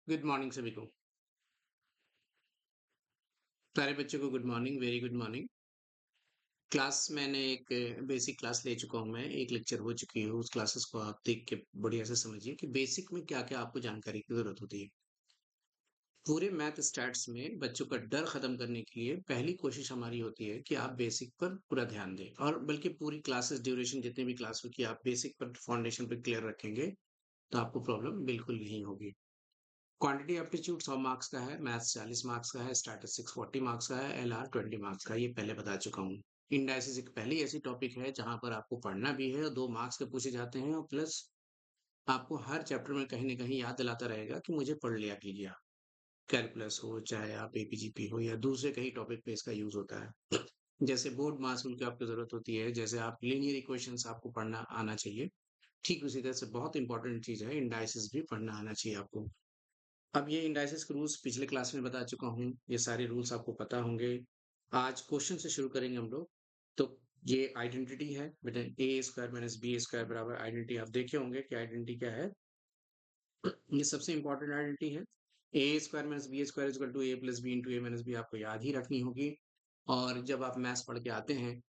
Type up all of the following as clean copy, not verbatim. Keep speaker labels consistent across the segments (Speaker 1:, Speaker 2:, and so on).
Speaker 1: Good morning सभी को। सारे बच्चों को good morning, very good morning. Class मैंने एक बेसिक क्लास ले चुका हूँ मैं, एक लेक्चर हो चुकी है, उस क्लासेस को आप देख के बढ़िया से समझिए कि बेसिक में क्या-क्या आपको जानकारी की ज़रूरत होती है। पूरे मैथ स्टैट्स में बच्चों का डर खत्म करने के लिए पहली कोशिश हमारी होती है कि आप बेसिक पर पूरा ध्यान दें और बल्कि पूरी क्लासेस ड्यूरेशन जितनी भी क्लास होगी आप बेसिक पर फाउंडेशन पे क्लियर रखेंगे, तो आपको प्रॉब्लम बिल्कुल नहीं होगी। क्वांटिटी एप्टीट्यूड 100 मार्क्स का है, मैथ्स 40 मार्क्स का है, स्टैटिस्टिक्स 40 मार्क्स का है, एलआर 20 मार्क्स का है, ये पहले बता चुका हूँ। इंडाइसिस एक पहली ऐसी टॉपिक है जहाँ पर आपको पढ़ना भी है और 2 मार्क्स के पूछे जाते हैं और प्लस आपको हर चैप्टर में कहीं न कहीं याद दिलाता रहेगा कि मुझे पढ़ लिया कीजिए आप। कैलकुलस हो, चाहे आप एपीजीपी हो या दूसरे कहीं टॉपिक पे इसका यूज़ होता है। जैसे बोर्ड मास रूल की आपको ज़रूरत होती है, जैसे आप लीनियर इक्वेशंस आपको पढ़ना आना चाहिए, ठीक उसी तरह से बहुत इंपॉर्टेंट चीज़ है, इंडाइसिस भी पढ़ना आना चाहिए आपको। अब ये इंडाइसिस के रूल्स पिछले क्लास में बता चुका हूँ, ये सारे रूल्स आपको पता होंगे। आज क्वेश्चन से शुरू करेंगे हम लोग। तो ये आइडेंटिटी है बेटा, ए स्क्वायर माइनस बी स्क्वायर बराबर आइडेंटिटी आप देखे होंगे कि आइडेंटिटी क्या है। ये सबसे इंपॉर्टेंट आइडेंटिटी है। A square minus B square is equal to A plus B into A minus B आपको याद ही रखनी होगी। और जब आप मैथ्स पढ़ के आते हैं,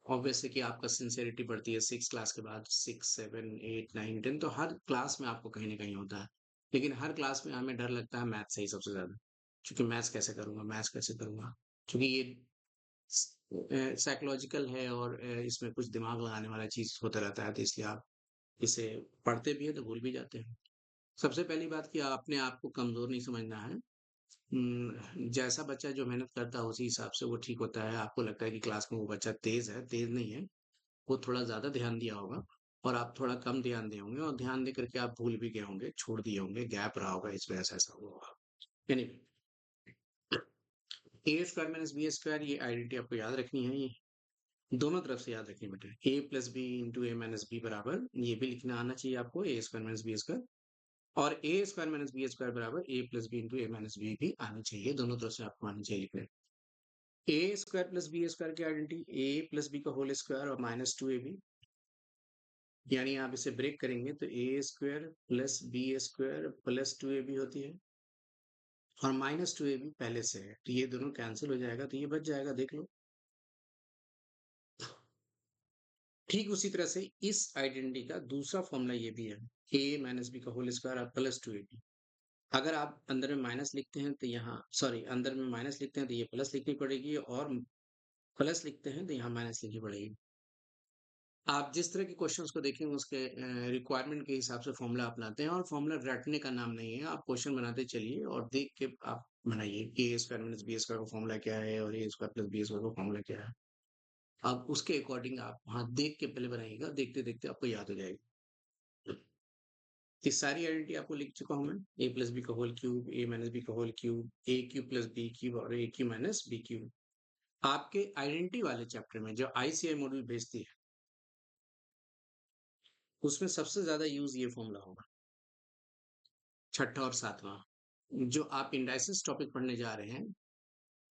Speaker 1: ऑब्वियसली कि आपका सिंसेरिटी बढ़ती है 6 क्लास के बाद, 6, 7, 8, 9, 10 तो हर क्लास में आपको कहीं न कहीं होता है। लेकिन हर क्लास में हमें डर लगता है मैथ्स से ही सबसे ज़्यादा। क्योंकि मैथ्स कैसे करूँगा, मैथ्स कैसे करूँगा? क्योंकि ये साइकोलॉजिकल है और इसमें कुछ दिमाग लगाने वाला चीज़ होता रहता है, तो इसलिए आप इसे पढ़ते भी हैं तो भूल भी जाते हैं। सबसे पहली बात कि आपने आप को कमज़ोर नहीं समझना है। जैसा बच्चा जो मेहनत करता है उसी हिसाब से वो ठीक होता है। आपको लगता है कि क्लास में वो बच्चा तेज़ है, तेज़ नहीं है। वो थोड़ा ज़्यादा ध्यान दिया होगा और आप थोड़ा कम ध्यान दिए होंगे और ध्यान दे करके आप भूल भी गए होंगे, छोड़ दिए होंगे, गैप रहा होगा, इस वजह से ऐसा हुआ होगा। एनीवे, ए स्क्वायर माइनस बी स्क्वायर ये आइडेंटिटी आपको याद रखनी है, ये दोनों तरफ से याद रखनी बेटा। ए plus B into A minus B बराबर ये भी लिखना आना चाहिए आपको, ए स्क्वायर माइनस बी स्क्वायर और ए स्क्वायर माइनस बी स्क्वायर बराबर ए plus B into A minus B भी आनी चाहिए, दोनों तरफ से आपको आनी चाहिए लिखने। A square plus B square की आइडेंटिटी ए प्लस बी का होल स्क्वायर और माइनस टू ए बी, यानी आप इसे ब्रेक करेंगे तो A square plus B square plus two A B होती है और माइनस टू ए बी पहले से है, तो ये दोनों कैंसिल हो जाएगा, तो ये बच जाएगा, देख लो। ठीक उसी तरह से इस आइडेंटिटी का दूसरा फॉर्मूला ये भी है, ए माइनस बी का होल स्क्वायर और प्लस टू ए बी। अगर आप अंदर में माइनस लिखते हैं तो यहाँ सॉरी अंदर में माइनस लिखते हैं तो ये प्लस लिखनी पड़ेगी और प्लस लिखते हैं तो यहाँ माइनस लिखनी पड़ेगी। आप जिस तरह के क्वेश्चंस को देखेंगे उसके रिक्वायरमेंट के हिसाब से फॉर्मूला अपनाते हैं और फॉर्मूला रटने का नाम नहीं है, आप क्वेश्चन बनाते चलिए और देख के आप बनाइए कि ए स्क्वायर माइनस बी स्क्वायर का फॉर्मूला क्या है और ए स्क्वायर प्लस बी स्क्वायर का फॉर्मूला क्या है। आप उसके अकॉर्डिंग आप वहाँ देख के पहले बनाइएगा, देखते-देखते आपको याद हो जाएगा। ये सारी आइडेंटिटी आपको लिख चुका हूँ मैं, ए प्लस बी का होल क्यूब, ए माइनस बी का होल क्यूब, ए क्यूब प्लस बी क्यूब और ए क्यूब माइनस बी क्यूब। आपके आइडेंटिटी वाले चैप्टर में जो आईसीआई मॉड्यूल भेजती है, उसमें सबसे ज़्यादा यूज़ ये फॉर्मूला होगा। छठा और सातवां जो आप इंडाइसिस टॉपिक पढ़ने जा रहे हैं,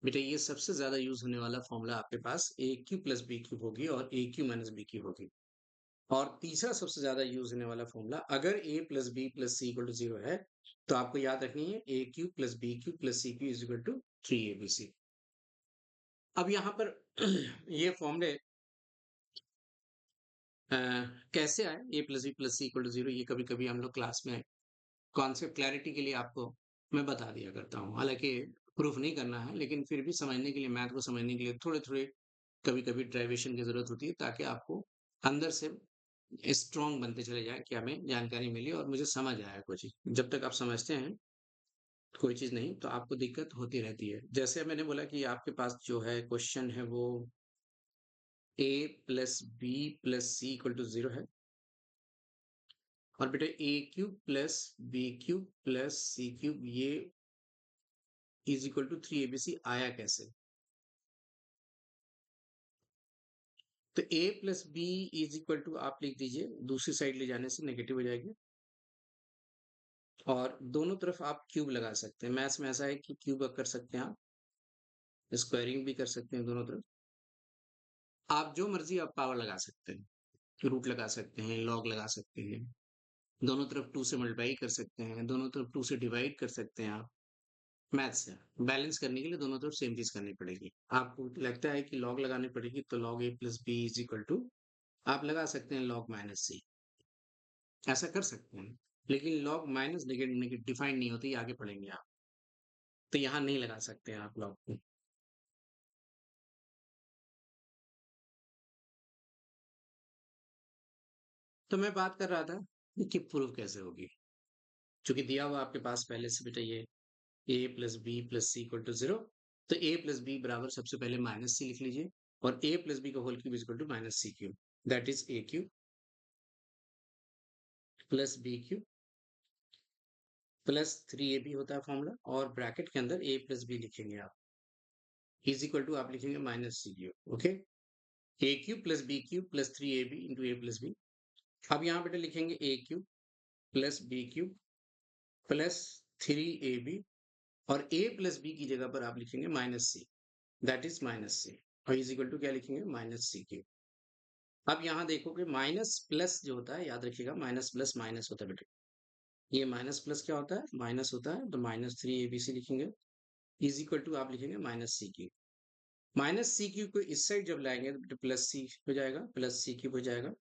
Speaker 1: बेटा ये सबसे ज्यादा यूज होने वाला फॉर्मूला आपके पास ए क्यू प्लस बी क्यू होगी और ए क्यू माइनस बी क्यू होगी। और तीसरा सबसे ज्यादा यूज होने वाला फॉर्मूला अगर A plus B plus C equal to 0 है तो आपको याद रखनी है A cube plus B cube plus C cube is equal to 3 ABC। अब यहाँ पर ये फॉर्मूले कैसे आए A plus B plus C equal to 0, ये कभी कभी हम लोग क्लास में कॉन्सेप्ट क्लैरिटी के लिए आपको मैं बता दिया करता हूँ। हालाँकि प्रूफ नहीं करना है, लेकिन फिर भी समझने के लिए मैथ को समझने के लिए थोड़े-थोड़े कभी-कभी डेरिवेशन की ज़रूरत होती है ताकि आपको अंदर से स्ट्रॉन्ग बनते चले जाएँ कि हमें जानकारी मिली और मुझे समझ आया कोई चीज़। जब तक आप समझते हैं कोई चीज़ नहीं तो आपको दिक्कत होती रहती है। जैसे मैंने बोला कि आपके पास जो है क्वेश्चन है वो A plus B plus C equal to 0 है और बेटा A cube plus B cube plus C cube ये इज इक्वल टू 3 ABC आया कैसे? तो A plus B is equal to आप लिख दीजिए, दूसरी साइड ले जाने से नेगेटिव हो जाएगी और दोनों तरफ आप क्यूब लगा सकते हैं। मैथ्स में ऐसा है कि क्यूब कर सकते हैं आप, स्क्वायरिंग भी कर सकते हैं दोनों तरफ। आप जो मर्जी आप पावर लगा सकते हैं, रूट लगा सकते हैं, लॉग लगा सकते हैं, दोनों तरफ 2 से मल्टीप्लाई कर सकते हैं, दोनों तरफ 2 से डिवाइड कर सकते हैं आप। मैथ्स है, बैलेंस करने के लिए दोनों तरफ सेम चीज़ करनी पड़ेगी। आपको लगता है कि लॉग लगानी पड़ेगी तो log a + b = टू आप लगा सकते हैं log -c, ऐसा कर सकते हैं। लेकिन log माइनस डिफाइन नहीं होती, आगे पढ़ेंगे आप। तो यहाँ नहीं लगा सकते हैं आप log को। तो मैं बात कर रहा था कि प्रूफ कैसे होगी? चूँकि दिया हुआ आपके पास पहले से बेटा ये a + b + c = 0, तो a + b बराबर सबसे पहले -c लिख लीजिए और a + b का whole cube -c³ that is a³ + b³ plus 3ab होता है फॉर्मूला और ब्रैकेट के अंदर a + b लिखेंगे आप = आप लिखेंगे -c³, okay? a³ + b³ + 3ab * a + b। अब यहाँ बेटा लिखेंगे a³ + b³ + 3ab और a + b की जगह पर आप लिखेंगे -c दैट इज़ -c और क्या लिखेंगे -c³। अब यहाँ देखोगे माइनस प्लस जो होता है याद रखिएगा माइनस प्लस माइनस होता है बेटा। ये माइनस प्लस क्या होता है? माइनस होता है तो -3abc लिखेंगे आप लिखेंगे -c³। -c³ को इस साइड जब लाएँगे तो प्लस c हो जाएगा, प्लस c³ हो जाएगा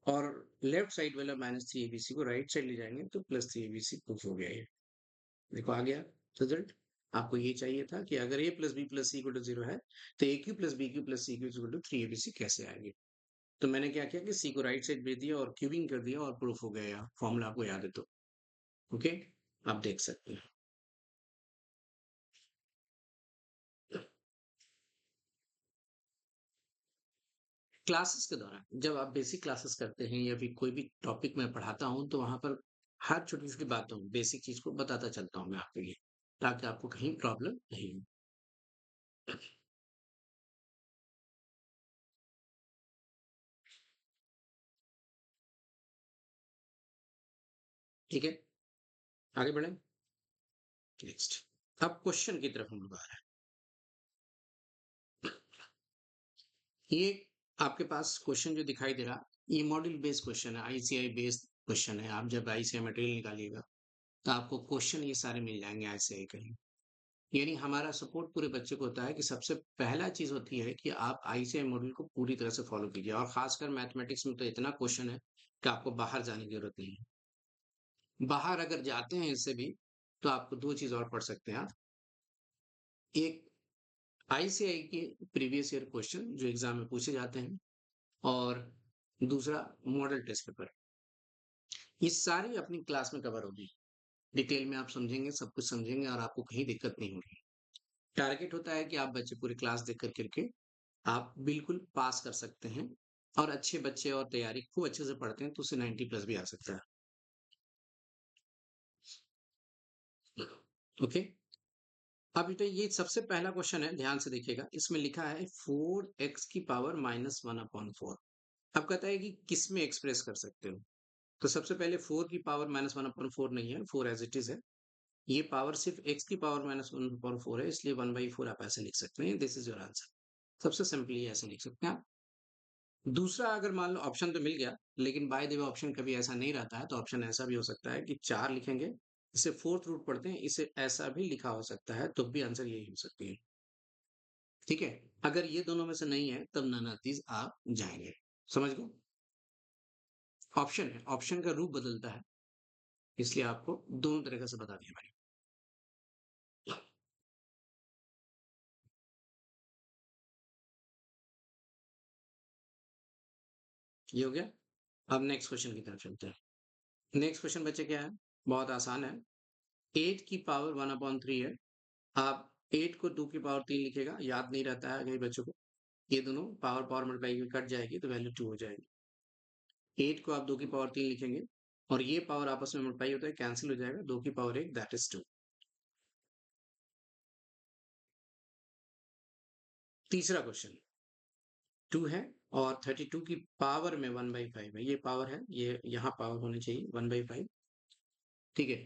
Speaker 1: और लेफ्ट साइड वाला -3abc को राइट साइड ले जाएँगे तो +3abc प्रूफ हो गया ये। देखो आ गया रिजल्ट। आपको ये चाहिए था कि अगर a + b + c = 0 है तो a³ + b³ + c³ = 3abc कैसे आएँगे? तो मैंने क्या किया कि c को राइट साइड भेज दिया और क्यूबिंग कर दिया और प्रूफ हो गया। फॉर्मूला आपको याद है तो, ओके? आप देख सकते हैं। क्लासेस के दौरान जब आप बेसिक क्लासेस करते हैं या फिर कोई भी टॉपिक मैं पढ़ाता हूँ तो वहाँ पर हर छोटी-छोटी बातों बेसिक चीज़ को बताता चलता हूँ मैं आपके लिए, ताकि आपको कहीं प्रॉब्लम नहीं हो। ठीक है? आगे बढ़ें? नेक्स्ट। अब क्वेश्चन की तरफ हम लोग आ रहे हैं। ये आपके पास क्वेश्चन जो दिखाई दे रहा, ये मॉड्यूल बेस्ड क्वेश्चन है, आईसीआई बेस्ड क्वेश्चन है। आप जब आईसीआई मटेरियल निकालिएगा, तो आपको क्वेश्चन ये सारे मिल जाएँगे आईसीआई के ही। यानी हमारा सपोर्ट पूरे बच्चे को होता है कि सबसे पहला चीज़ होती है कि आप आईसीआई मॉड्यूल को पूरी तरह से फॉलो कीजिए और खासकर मैथमेटिक्स में तो इतना क्वेश्चन है कि आपको बाहर जाने की ज़रूरत नहीं है। बाहर अगर जाते हैं इससे भी, तो आपको 2 चीज़ और पढ़ सकते हैं आप। एक आईसीआई के प्रीवियस ईयर क्वेश्चन जो एग्ज़ाम में पूछे जाते हैं और दूसरा मॉडल टेस्ट पेपर। ये सारी अपनी क्लास में कवर होगी। डिटेल में आप समझेंगे, सब कुछ समझेंगे और आपको कहीं दिक्कत नहीं होगी। टारगेट होता है कि आप बच्चे पूरी क्लास देख कर के आप बिल्कुल पास कर सकते हैं और अच्छे बच्चे और तैयारी खूब अच्छे से पढ़ते हैं तो उससे 90 प्लस भी आ सकता है। ओके? अब बेटा ये सबसे पहला क्वेश्चन है, ध्यान से देखिएगा। इसमें लिखा है 4x की पावर -1/4। अब कहता है कि किस में एक्सप्रेस कर सकते हो? तो सबसे पहले 4 की पावर -1/4 नहीं है, 4 एज़ इट इज़ है। ये पावर सिर्फ x की पावर -1/4 है, इसलिए 1/4 आप ऐसे लिख सकते हैं, दिस इज़ योर आंसर। सबसे सिंपली ऐसे लिख सकते हैं आप। दूसरा अगर मान लो ऑप्शन तो मिल गया, लेकिन बाय द वे ऑप्शन कभी ऐसा नहीं रहता है, तो ऑप्शन ऐसा भी हो सकता है कि 4 लिखेंगे, इसे 4th रूट पढ़ते हैं, इसे ऐसा भी लिखा हो सकता है, तो भी आंसर यही हो सकती है। ठीक है? अगर ये दोनों में से नहीं है, तब नन ऑफ दीज़ आप जाएँगे। समझ गए? ऑप्शन है, ऑप्शन का रूप बदलता है, इसलिए आपको दोनों तरीके से बता दिया मैंने। ये हो गया? अब नेक्स्ट क्वेश्चन की तरफ चलते हैं। नेक्स्ट क्वेश्चन बच्चे क्या है? बहुत आसान है। 8 की पावर 1/3 है। आप 8 को 2 की पावर 3 लिखिएगा, याद नहीं रहता है कई बच्चों को। ये दोनों पावर पावर मल्टीप्लाई में कट जाएगी तो वैल्यू 2 हो जाएगी। 8 को आप 2 की पावर 3 लिखेंगे और ये पावर आपस में मल्टीप्लाई होता है, कैंसल हो जाएगा। 2 की पावर 1 दैट इज़ 2। तीसरा क्वेश्चन 2 है और 32 की पावर में 1/5 है। ये पावर है, ये यहाँ पावर होनी चाहिए 1/5, ठीक है?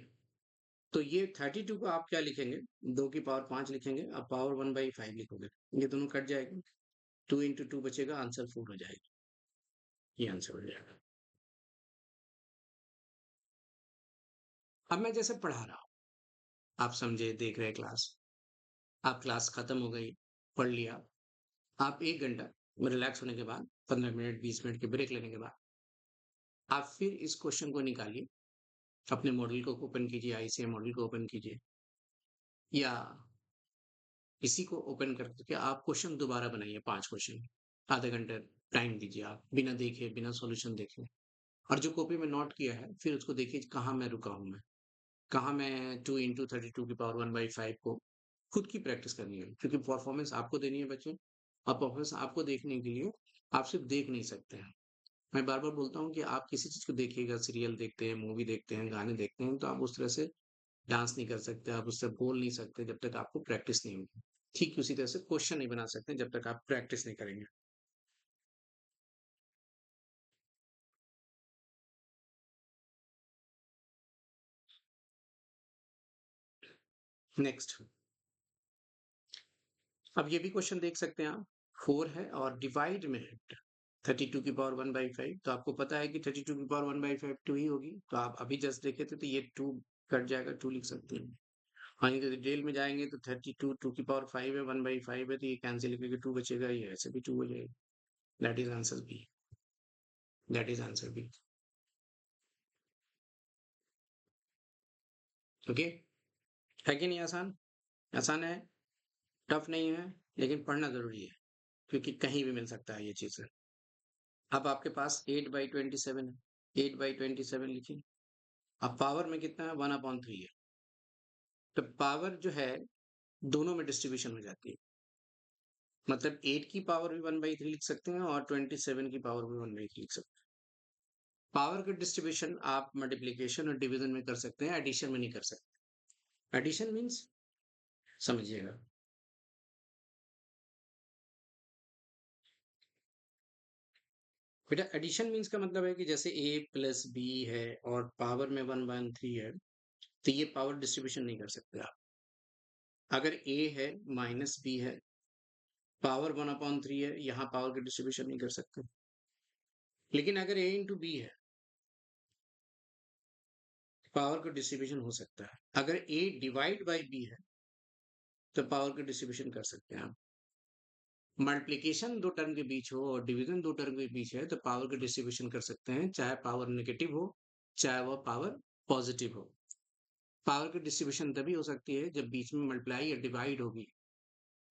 Speaker 1: तो ये 32 को आप क्या लिखेंगे? 2 की पावर 5 लिखेंगे, आप पावर 1/5 लिखोगे। ये दोनों कट जाएगा, 2 इंटू 2 बचेगा, आंसर 4 हो जाएगा। ये आंसर हो जाएगा। अब मैं जैसे पढ़ा रहा हूँ, आप समझे, देख रहे क्लास, आप क्लास खत्म हो गई, पढ़ लिया, आप 1 घंटा रिलैक्स होने के बाद 15 मिनट 20 मिनट की ब्रेक लेने के बाद आप फिर इस क्वेश्चन को निकालिए, अपने मॉडल को ओपन कीजिए, आईसीएम मॉडल को ओपन कीजिए या इसी को ओपन करके आप क्वेश्चन दोबारा बनाइए 5 क्वेश्चन, आधे घंटे टाइम दीजिए आप, बिना देखे, बिना सॉल्यूशन देखे और जो कॉपी में नोट किया है, फिर उसको देखिए कहाँ मैं रुका हूँ मैं, कहाँ मैं 2 इंटू 32 की पावर 1/5 को खुद की प्रैक्टिस करनी है क्योंकि परफॉर्मेंस आपको देनी है बच्चों और परफॉर्मेंस आपको देखने के लिए आप सिर्फ देख नहीं सकते हैं। मैं बार-बार बोलता हूँ कि आप किसी चीज़ को देखिएगा, सीरियल देखते हैं, मूवी देखते हैं, गाने देखते हैं, तो आप उस तरह से डांस नहीं कर सकते, आप उससे बोल नहीं सकते जब तक आपको प्रैक्टिस नहीं होगी। ठीक उसी तरह से क्वेश्चन नहीं बना सकते जब तक आप प्रैक्टिस नहीं करेंगे। नेक्स्ट, अब ये भी क्वेश्चन देख सकते हैं आप, 4 है और डिवाइड में है 32 की पावर 1/5, तो आपको पता है कि 32 की पावर 1/5 2 ही होगी, तो आप अभी जस्ट देखे थे तो ये 2 कट जाएगा, 2 लिख सकते हैं। हाँ, ये डिटेल में जाएँगे तो 32 2 की पावर 5 है, 1/5 है, तो ये कैंसल करके 2 बचेगा, ये ऐसे भी 2 हो जाएगा। That is answer B, that is answer B. Okay, है कि नहीं आसान? आसान है, टफ नहीं है, लेकिन पढ़ना ज़रूरी है, क्योंकि कहीं भी मिल सकता है ये चीज़ें। अब आपके पास 8/27 है, 8/27 लिखिए। अब पावर में कितना है? 1/3 है। तो पावर जो है, दोनों में डिस्ट्रीब्यूशन हो जाती है। मतलब 8 की पावर भी 1/3 लिख सकते हैं और 27 की पावर भी 1/3 लिख सकते हैं। पावर का डिस्ट्रीब्यूशन आप मल्टीप्लिकेशन और डिवीजन में कर सकते हैं, एडिशन में नहीं कर सकते। एडिशन मीन्स समझिएगा। बेटा एडिशन मीन्स का मतलब है कि जैसे a प्लस बी है और पावर में 1/3 है, तो ये पावर डिस्ट्रीब्यूशन नहीं कर सकते आप। अगर a है माइनस बी है, पावर 1/3 है, यहाँ पावर का डिस्ट्रीब्यूशन नहीं कर सकते। लेकिन अगर a इंटू बी है, पावर का डिस्ट्रीब्यूशन हो सकता है। अगर a डिवाइड बाई बी है, तो पावर का डिस्ट्रीब्यूशन कर सकते हैं आप। मल्टीप्लिकेशन दो टर्म के बीच हो और डिवीजन दो टर्म के बीच है, तो पावर का डिस्ट्रीब्यूशन कर सकते हैं, चाहे पावर नेगेटिव हो, चाहे वह पावर पॉजिटिव हो। पावर की डिस्ट्रीब्यूशन तभी हो सकती है जब बीच में मल्टीप्लाई या डिवाइड होगी।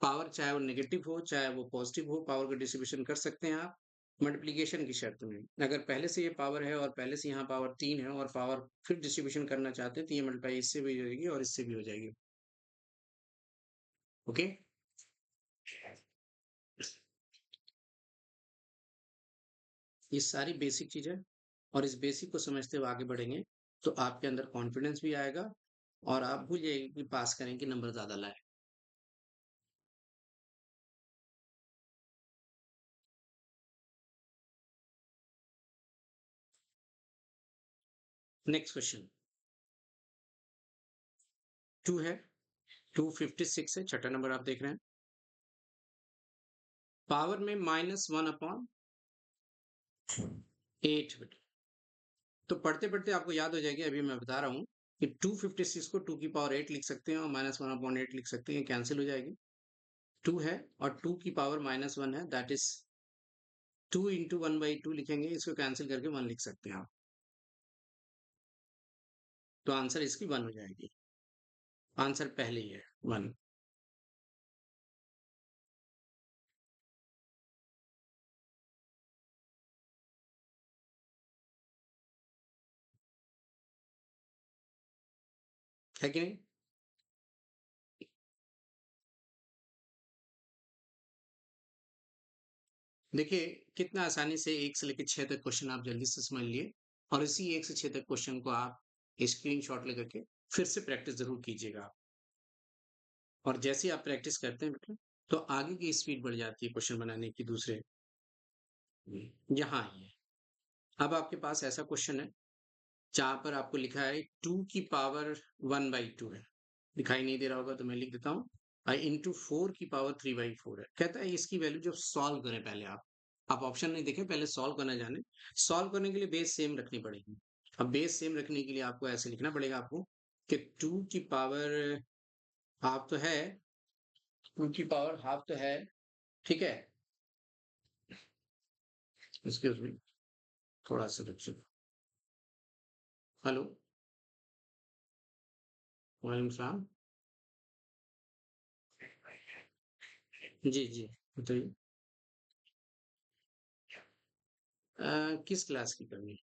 Speaker 1: पावर चाहे वो नेगेटिव हो, चाहे वो पॉजिटिव हो, पावर का डिस्ट्रीब्यूशन कर सकते हैं आप मल्टीप्लिकेशन की शर्त में। अगर पहले से ये पावर है और पहले से यहाँ पावर 3 है और पावर फिर डिस्ट्रीब्यूशन करना चाहते हैं, तो ये मल्टीप्लाई इससे भी हो जाएगी और इससे भी हो जाएगी। ओके? ये सारी बेसिक चीज़ है और इस बेसिक को समझते हुए आगे बढ़ेंगे, तो आपके अंदर कॉन्फिडेंस भी आएगा और आप भूल जाइए कि पास करें कि नंबर ज़्यादा लाएँ। नेक्स्ट क्वेश्चन 2 है, 256 है, छठा नंबर आप देख रहे हैं। पावर में -1/8 तो पढ़ते-पढ़ते आपको याद हो जाएगी, अभी मैं बता रहा हूँ कि 256 को 2 की पावर 8 लिख सकते हैं और -1/8 लिख सकते हैं, कैंसल हो जाएगी। 2 है और 2 की पावर -1 है, दैट इज़ 2 इंटू 1/2 लिखेंगे, इसको कैंसल करके 1 लिख सकते हैं आप। तो आंसर इसकी 1 हो जाएगी। आंसर पहले ही है 1। है कि नहीं? देखिए, कितना आसानी से 1 से लेके 6 तक क्वेश्चन आप जल्दी से समझ लिए और इसी 1 से 6 तक क्वेश्चन को आप स्क्रीनशॉट लेकर के फिर से प्रैक्टिस ज़रूर कीजिएगा आप। और जैसे ही आप प्रैक्टिस करते हैं बेटा, तो आगे की स्पीड बढ़ जाती है क्वेश्चन बनाने की दूसरे। यहाँ आइए, अब आपके पास ऐसा क्वेश्चन है, जहाँ पर आपको लिखा है 2 की पावर 1/2 है। दिखाई नहीं दे रहा होगा तो मैं लिख देता हूँ इंटू 4 की पावर 3/4 है। कहता है इसकी वैल्यू जब सॉल्व करें पहले आप। आप ऑप्शन नहीं देखें, पहले सॉल्व करना जाने। सॉल्व करने के लिए बेस सेम रखनी पड़ेगी। अब बेस सेम रखने के लिए आपको ऐसे लिखना पड़ेगा आपको कि 2 की पावर हाफ तो है, 2 की पावर हाफ तो है, ठीक है? एक्सक्यूज़ मी, थोड़ा-सा रुकिए। हेलो, वालेकुम सलाम। जी, जी, बताइए। किस क्लास की करनी है?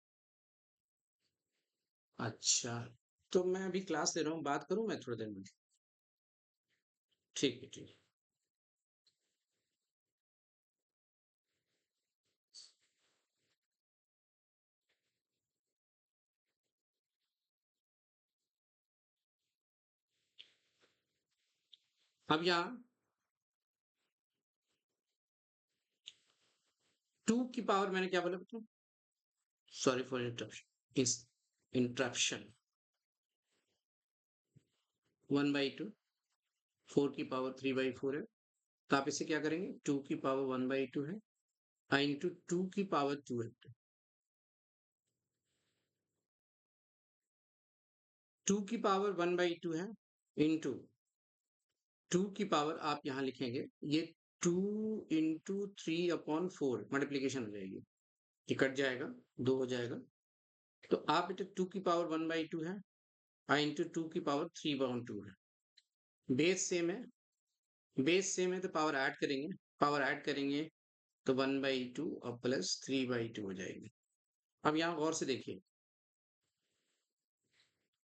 Speaker 1: अच्छा, तो मैं अभी क्लास ले रहा हूँ, बात करूँ मैं थोड़ी देर में? ठीक है, ठीक है। अब यहाँ 2 की पावर मैंने क्या बोला बच्चों? सॉरी फॉर इंटरप्शन, इस इंटरप्शन 1/2, 4 की पावर 3/4 है। तो आप इसे क्या करेंगे? 2 की पावर 1/2 है, इंटू 2 की पावर 2 है। 2 की पावर 1/2 है, इंटू 2 की पावर आप यहाँ लिखेंगे, ये 2 इंटू 3/4 मल्टीप्लीकेशन हो जाएगी। ये कट जाएगा, 2 हो जाएगा। तो आप बेटा 2 की पावर 1/2 है, इंटू 2 की पावर 3/2 है। बेस सेम है, बेस सेम है तो पावर ऐड करेंगे, पावर ऐड करेंगे तो 1/2 और प्लस 3/2 हो जाएगी। अब यहाँ गौर से देखिए,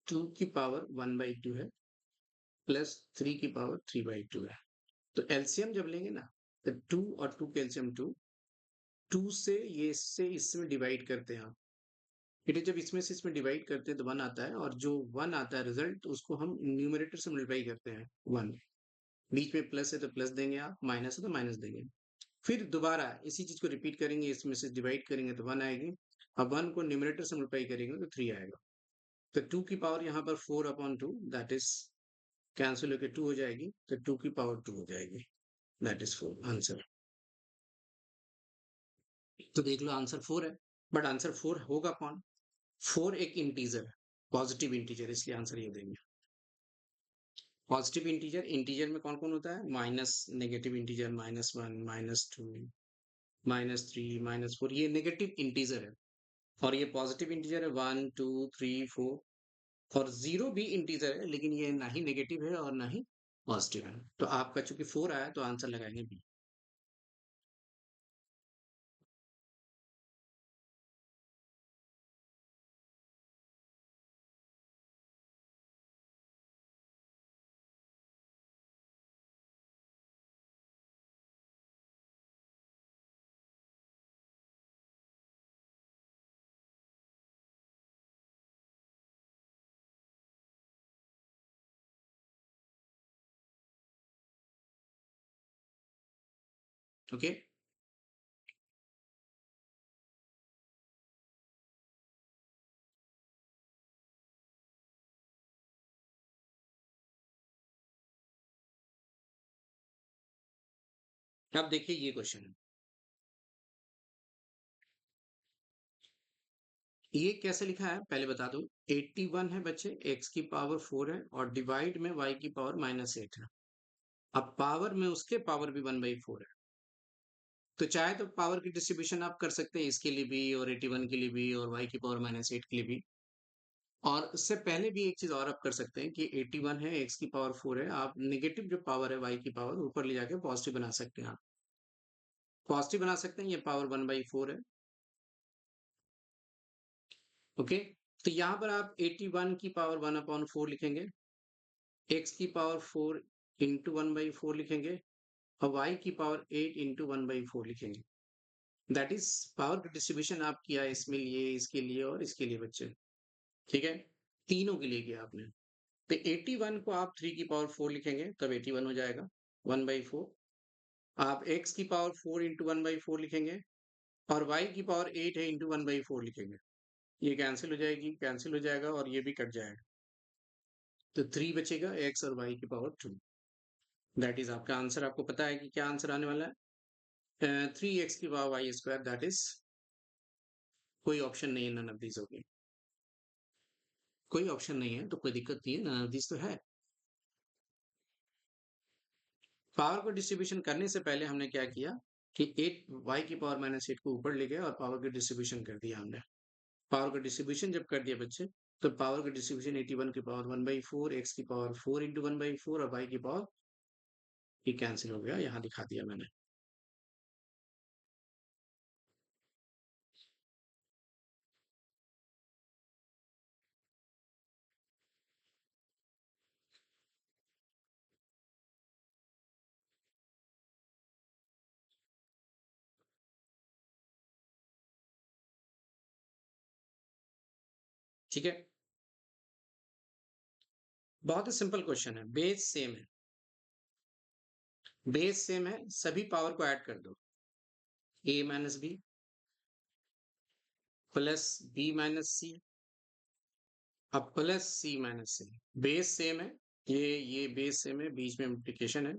Speaker 1: 2 की पावर 1/2 है, प्लस 3 की पावर 3/2 है। तो एलसीएम जब लेंगे ना, तो 2 और 2 का एलसीएम 2, 2 से ये इससे इसमें डिवाइड करते हैं आप। बेटे जब इसमें से इसमें डिवाइड करते हैं तो 1 आता है, और जो 1 आता है रिजल्ट, उसको हम न्यूमरेटर से मल्टीप्लाई करते हैं 1। बीच में प्लस है तो प्लस देंगे आप, माइनस है तो माइनस देंगे। फिर दोबारा इसी चीज को रिपीट करेंगे, इसमें से डिवाइड करेंगे तो 1 आएगी। अब 1 को न्यूमरेटर से मल्टीप्लाई करेंगे तो 3 आएगा। तो 2 की पावर यहाँ पर 4/2, दैट इज कैंसिल होकर 2 हो जाएगी, तो 2 की पावर 2 हो जाएगी, दैट इज 4 आंसर। तो देख लो आंसर 4 है, बट आंसर 4 होगा कौन? 4 एक इंटीजर है, पॉजिटिव इंटीजर, इसलिए आंसर ये देंगे। पॉजिटिव इंटीजर, इंटीजर में कौन कौन होता है? माइनस, नेगेटिव इंटीजर -1, -2, -3, -4, ये नेगेटिव इंटीजर है। और ये पॉजिटिव इंटीजर है 1, 2, 3, 4। और जीरो भी इंटीजर है, लेकिन ये ना ही नेगेटिव है और ना ही पॉजिटिव है। तो आपका चूंकि 4 आया तो आंसर लगाएंगे बी। ओके, अब देखिए ये क्वेश्चन है, ये कैसे लिखा है पहले बता दूं। 81 है बच्चे, x की पावर 4 है, और डिवाइड में y की पावर -8 है। अब पावर में उसके पावर भी 1/4 है। तो चाहे तो पावर की डिस्ट्रीब्यूशन आप कर सकते हैं, इसके लिए भी और 81 के लिए भी और y की पावर -8 के लिए भी। और उससे पहले भी एक चीज और आप कर सकते हैं कि 81 है, x की पावर 4 है, आप नेगेटिव जो पावर है y की पावर ऊपर ले जाके पॉजिटिव बना सकते हैं। आप पॉजिटिव बना सकते हैं, ये पावर 1/4 है। ओके, तो यहाँ पर आप 81 की पावर 1/4 लिखेंगे, x की पावर 4 इंटू 1/4 लिखेंगे, और y की पावर 8 इंटू 1/4 लिखेंगे। दैट इज पावर की डिस्ट्रीब्यूशन आप किया है इसमें लिए, इसके लिए और इसके लिए बच्चे। ठीक है, तीनों के लिए किया आपने। तो 81 को आप 3 की पावर 4 लिखेंगे, तब 81 हो जाएगा 1/4। आप x की पावर 4 इंटू 1/4 लिखेंगे, और y की पावर 8 है इंटू 1/4 लिखेंगे। ये कैंसिल हो जाएगी, कैंसिल हो जाएगा, और ये भी कट जाएगा। तो 3 बचेगा, x और y की पावर 2। दैट इज आपका आंसर। आपको पता है कि क्या आंसर आने वाला है? 3x की power Y square, that is कोई ऑप्शन नहीं है, नन ऑफ दीज होगी। कोई ऑप्शन नहीं है तो कोई दिक्कत नहीं है, नन ऑफ दिस तो है। पावर को डिस्ट्रीब्यूशन करने से पहले हमने क्या किया कि 8 y की पावर माइनस 8 को ऊपर ले गया और पावर की डिस्ट्रीब्यूशन कर दिया हमने। पावर का डिस्ट्रीब्यूशन जब कर दिया बच्चे, तो पावर का डिस्ट्रीब्यूशन 81 की पावर 1/4, x की पावर 4 इंटू 1/4 और y की पावर ये कैंसिल हो गया, यहाँ दिखा दिया मैंने। ठीक है, बहुत ही सिंपल क्वेश्चन है, बेस सेम है। बेस सेम है, सभी पावर को ऐड कर दो। a minus B plus B minus C अब plus C minus C. Base same है, ये बेस सेम है, बीच में मल्टीप्लिकेशन है।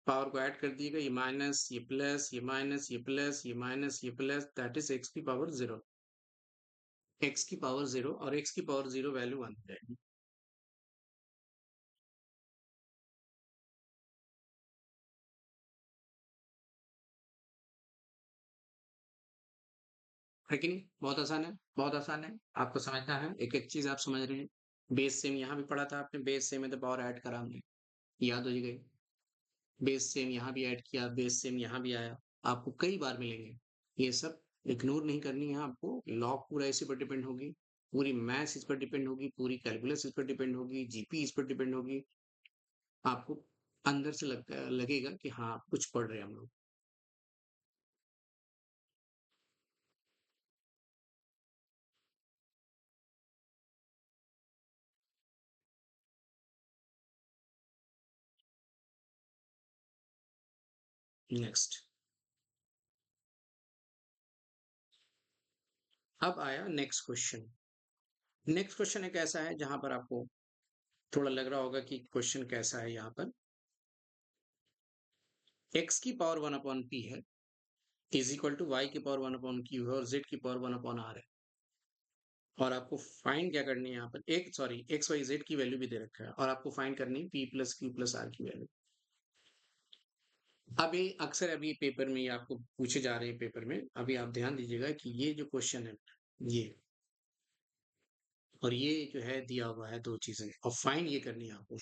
Speaker 1: पावर को ऐड कर दिएगा, ये माइनस, ये प्लस, ये माइनस, ये प्लस, ये माइनस, ये प्लस, दैट इज एक्स की पावर जीरो। एक्स की पावर जीरो और एक्स की पावर जीरो वैल्यू वन हो जाएगी। है कि नहीं? बहुत आसान है, बहुत आसान है। आपको समझना है, एक एक चीज आप समझ रहे हैं। बेस सेम यहाँ भी पढ़ा था आपने, बेस सेम है तो पावर ऐड करा हमने, याद हो गई। बेस सेम यहाँ भी ऐड किया, बेस सेम यहाँ भी आया। आपको कई बार मिलेंगे, ये सब इग्नोर नहीं करनी है आपको। लॉ पूरा इसी पर डिपेंड होगी, पूरी मैथ्स इस पर डिपेंड होगी, पूरी कैलकुलस इस पर डिपेंड होगी, जीपी इस पर डिपेंड होगी। आपको अंदर से लगेगा कि हाँ कुछ पढ़ रहे हैं हम लोग। नेक्स्ट, अब आया नेक्स्ट क्वेश्चन। नेक्स्ट क्वेश्चन एक ऐसा है जहां पर आपको थोड़ा लग रहा होगा कि क्वेश्चन कैसा है। यहाँ पर x की पावर वन अपॉन पी है, इज इक्वल टू वाई की पावर वन अपॉन क्यू है और z की पावर वन अपॉन आर है। और आपको फाइंड क्या करनी है, यहाँ पर एक सॉरी एक्स वाई जेड की वैल्यू भी दे रखा है और आपको फाइंड करनी है P plus Q plus R की वैल्यू। अब ये अक्सर अभी पेपर में ये आपको पूछे जा रहे हैं, पेपर में अभी आप ध्यान दीजिएगा कि ये जो क्वेश्चन है, ये और ये जो है दिया हुआ है, दो चीजें और फाइंड ये करनी है आपको।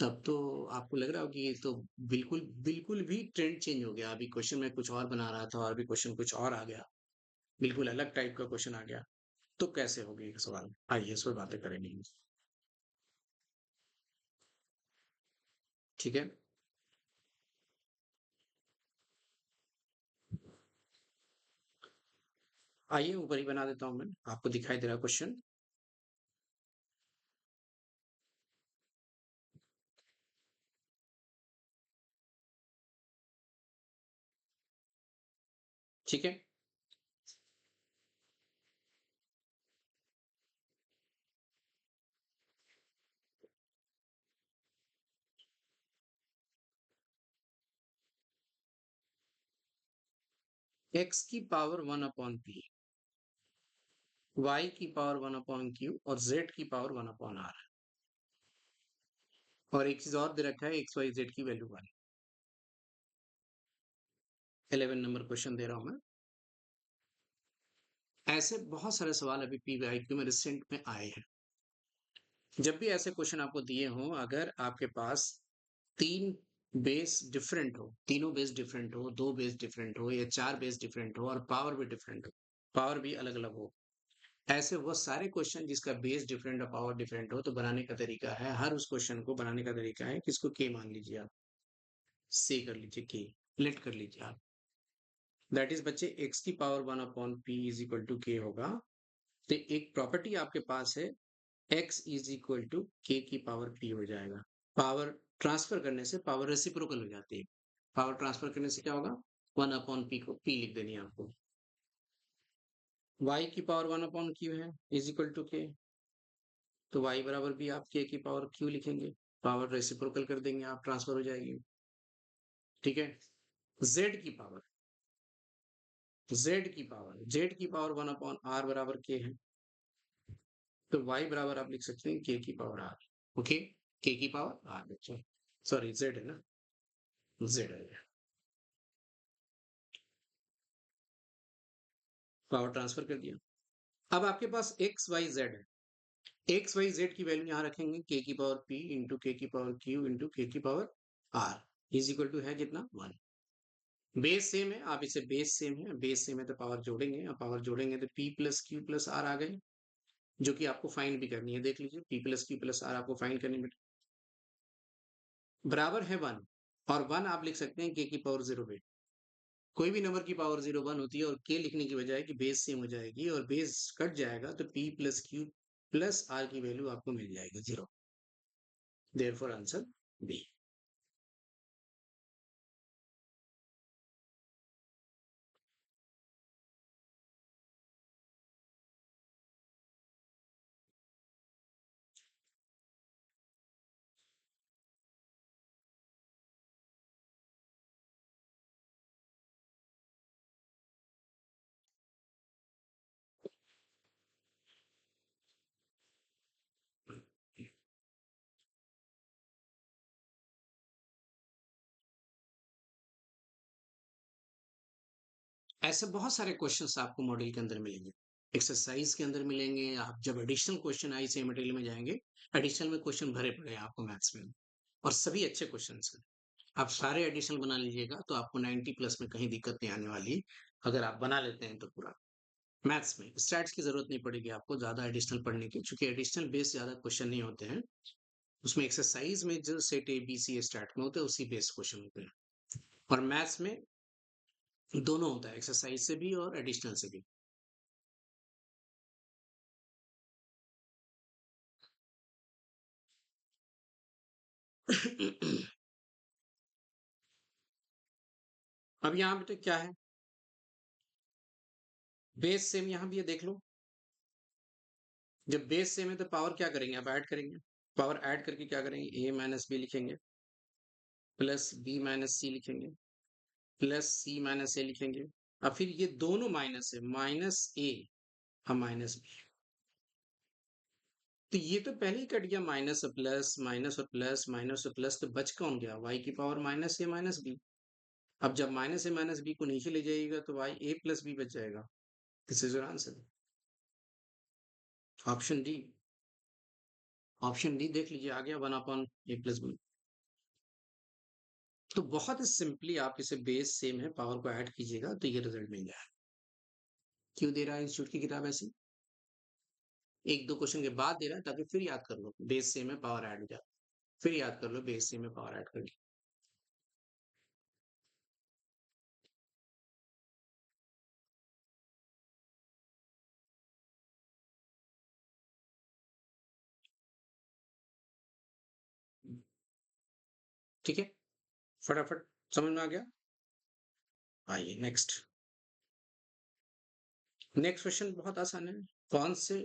Speaker 1: तब तो आपको लग रहा हो कि ये तो बिल्कुल बिल्कुल भी ट्रेंड चेंज हो गया। अभी क्वेश्चन में कुछ और बना रहा था और अभी क्वेश्चन कुछ और आ गया, बिल्कुल अलग टाइप का क्वेश्चन आ गया। तो कैसे होगी ये सवाल, आइए इस पर बातें करेंगे। ठीक है, आइए ऊपर ही बना देता हूं मैं, आपको दिखाई दे रहा क्वेश्चन। ठीक है, एक्स की power one upon P, Y की पावर वन अपॉन क्यू और जेड की पावर वन अपॉन आर। और एक चीज और दे रखा है, एक्स वाई जेड की वैल्यू वन। 11 नंबर क्वेश्चन दे रहा हूं मैं। ऐसे बहुत सारे सवाल अभी पीवीआईक्यू में रिसेंट में आए हैं। जब भी ऐसे क्वेश्चन आपको दिए हों, अगर आपके पास तीन बेस डिफरेंट हो, तीनों बेस डिफरेंट हो, दो बेस डिफरेंट हो या चार बेस डिफरेंट हो और पावर भी डिफरेंट हो, पावर भी अलग अलग हो, ऐसे वो सारे क्वेश्चन जिसका बेस डिफरेंट और पावर डिफरेंट हो, तो बनाने का तरीका है, हर उस क्वेश्चन को बनाने का तरीका है कि इसको के मान लीजिए आप, से कर लीजिए, के लेट कर लीजिए आप। दैट इज बच्चे एक्स की power one upon P is equal to K होगा। तो एक प्रॉपर्टी आपके पास है, x इज इक्वल टू के की पावर पी हो जाएगा। पावर ट्रांसफर करने से पावर रेसिप्रोकल हो जाती है। पावर ट्रांसफर करने से क्या होगा, वन अपॉन पी को पी लिख देनी है आपको। y की पावर वन अपॉन क्यू है इज इक्वल टू के, तो y बराबर भी आप k की पावर q लिखेंगे। पावर रेसिप्रोकल कर देंगे आप, ट्रांसफर हो जाएगी। ठीक है, z की पावर, z की पावर वन अपॉन r बराबर k है। तो y बराबर आप लिख सकते हैं k की पावर r। ओके, k की पावर r बच्चों, सॉरी z है ना, z है, पावर ट्रांसफर कर दिया। अब आपके पास x y z है, एक्स वाई जेड की वैल्यू यहाँ रखेंगे के की पावर पी इंटू के की पावर क्यू इंटू के की power R is equal to है कितना 1। बेस सेम है, आप इसे बेस सेम है, बेस सेम है तो पावर जोड़ेंगे, अब पावर जोड़ेंगे तो P plus Q plus R आ गए, जो कि आपको फाइंड भी करनी है। देख लीजिए P plus Q plus R आपको फाइंड करनी है, बराबर है 1। और 1 आप लिख सकते हैं के की पावर 0 पे। कोई भी नंबर की पावर 0 1 होती है और के लिखने की बजाय कि बेस सेम हो जाएगी और बेस कट जाएगा तो P plus Q plus R की वैल्यू आपको मिल जाएगी 0। Therefore answer B. ऐसे बहुत सारे क्वेश्चंस आपको मॉड्यूल के अंदर मिलेंगे, एक्सरसाइज के अंदर मिलेंगे। आप जब additional question I C material में जाएंगे, एडिशनल में क्वेश्चन भरे पड़े हैं आपको मैथ्स में, और सभी अच्छे क्वेश्चंस हैं। आप सारे एडिशनल बना लीजिएगा तो आपको 90 प्लस में कहीं दिक्कत नहीं आने वाली, अगर आप बना लेते हैं तो पूरा। मैथ्स में स्टैट्स की जरूरत नहीं पड़ेगी आपको ज्यादा एडिशनल पढ़ने की, क्योंकि एडिशनल बेस ज्यादा क्वेश्चन नहीं होते हैं उसमें। एक्सरसाइज में जो set A B C start में होते हैं उसी बेस क्वेश्चन होते हैं, और मैथ्स में दोनों होता है, एक्सरसाइज से भी और एडिशनल से भी। अब यहाँ पे तो क्या है, बेस सेम यहाँ भी है, देख लो। जब बेस सेम है तो पावर क्या करेंगे, आप ऐड करेंगे। पावर ऐड करके क्या करेंगे, a माइनस बी लिखेंगे, प्लस बी माइनस सी लिखेंगे, प्लस सी माइनस ए लिखेंगे। अब फिर ये दोनों माइनस है, माइनस ए और माइनस बी, तो ये तो पहले ही कट गया, माइनस और प्लस, माइनस और प्लस, माइनस और प्लस, तो बच कौन गया, y की पावर माइनस ए माइनस बी। अब जब माइनस ए माइनस बी को नीचे ले जाइएगा तो y a प्लस बी बच जाएगा। This is your answer, option D. Option D देख लीजिए, आ गया 1 अपॉन ए प्लस बी। तो बहुत ही सिंपली आप इसे बेस सेम है, पावर को ऐड कीजिएगा तो ये रिजल्ट मिल जाएगा। क्यों दे रहा है इंस्टीट्यूट की किताब ऐसी, एक दो क्वेश्चन के बाद दे रहा है ताकि फिर याद कर लो बेस सेम है पावर ऐड हो जाए, फिर याद कर लो बेस सेम है पावर ऐड करके। ठीक है, फटाफट समझ में आ गया। आइए नेक्स्ट। नेक्स्ट क्वेश्चन बहुत आसान है, कौन से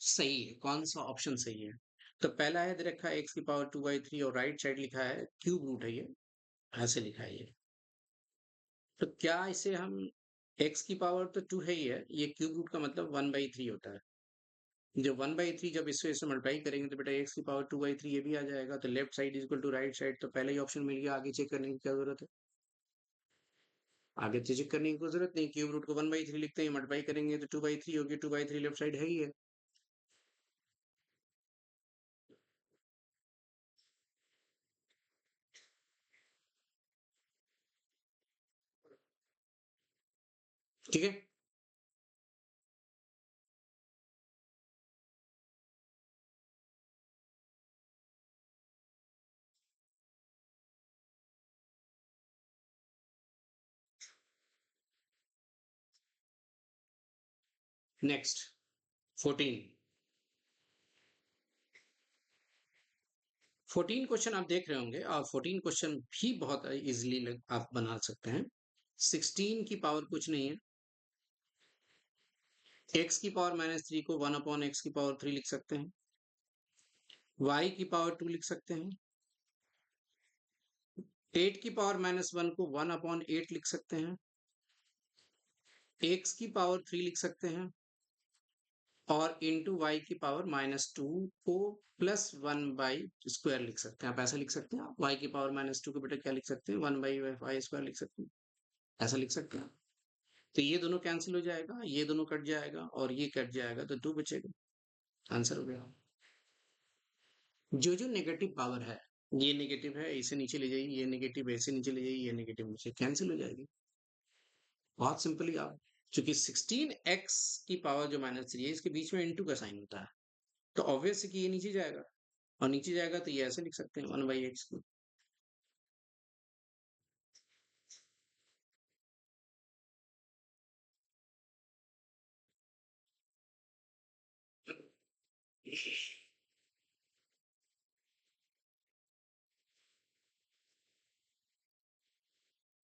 Speaker 1: सही है, कौन सा ऑप्शन सही है। तो पहला है दे रखा है एक्स की पावर 2/3 और राइट साइड लिखा है क्यूब रूट है, ये ऐसे लिखा है ये। तो क्या इसे हम, एक्स की पावर तो 2 है ही है, ये क्यूब रूट का मतलब 1/3 होता है। जब 1/3 जब इससे मल्टीप्लाई करेंगे तो बेटा एक्स की पावर 2/3 ये भी आ जाएगा, तो left side is equal to right side, तो पहला ही ऑप्शन मिल गया, आगे चेक करने की क्या जरूरत है। आगे तो चेक करने की कोई जरूरत नहीं, क्यूब रूट को 1/3 लिखते हैं, मल्टीप्लाई करेंगे तो 2/3 होगी, 2/3 लेफ्ट साइड है ही है। ठीक है, नेक्स्ट 14। 14 क्वेश्चन आप देख रहे होंगे, और 14 क्वेश्चन भी बहुत इजिली आप बना सकते हैं। 16 की पावर कुछ नहीं है, एक्स की पावर -3 को 1/x की पावर 3 लिख सकते हैं, y की पावर 2 लिख सकते हैं, 8 की पावर -1 को 1/8 लिख सकते हैं, x की पावर 3 लिख सकते हैं, और इंटू वाई की पावर -2 को +1/² लिख सकते हैं। आप ऐसा लिख सकते हैं, आप वाई की पावर -2 को बेटा क्या लिख सकते हैं, 1/y² लिख सकते हैं, ऐसा लिख सकते हैं। तो ये दोनों कैंसिल हो जाएगा, ये दोनों कट जाएगा और ये कट जाएगा, तो 2 बचेगा। आंसर हो गया। जो जो नेगेटिव पावर है, ये नेगेटिव है, इसे नीचे ले जाइए, ये नेगेटिव है, इसे नीचे ले जाइए, ये नेगेटिव नीचे कैंसिल हो जाएगी। बहुत सिंपली आप, चूंकि 16x की पावर जो -3 है, इसके बीच में इंटू का साइन होता है, तो ऑब्वियस है कि ये नीचे जाएगा, और नीचे जाएगा तो ये ऐसे लिख सकते हैं 1/x को।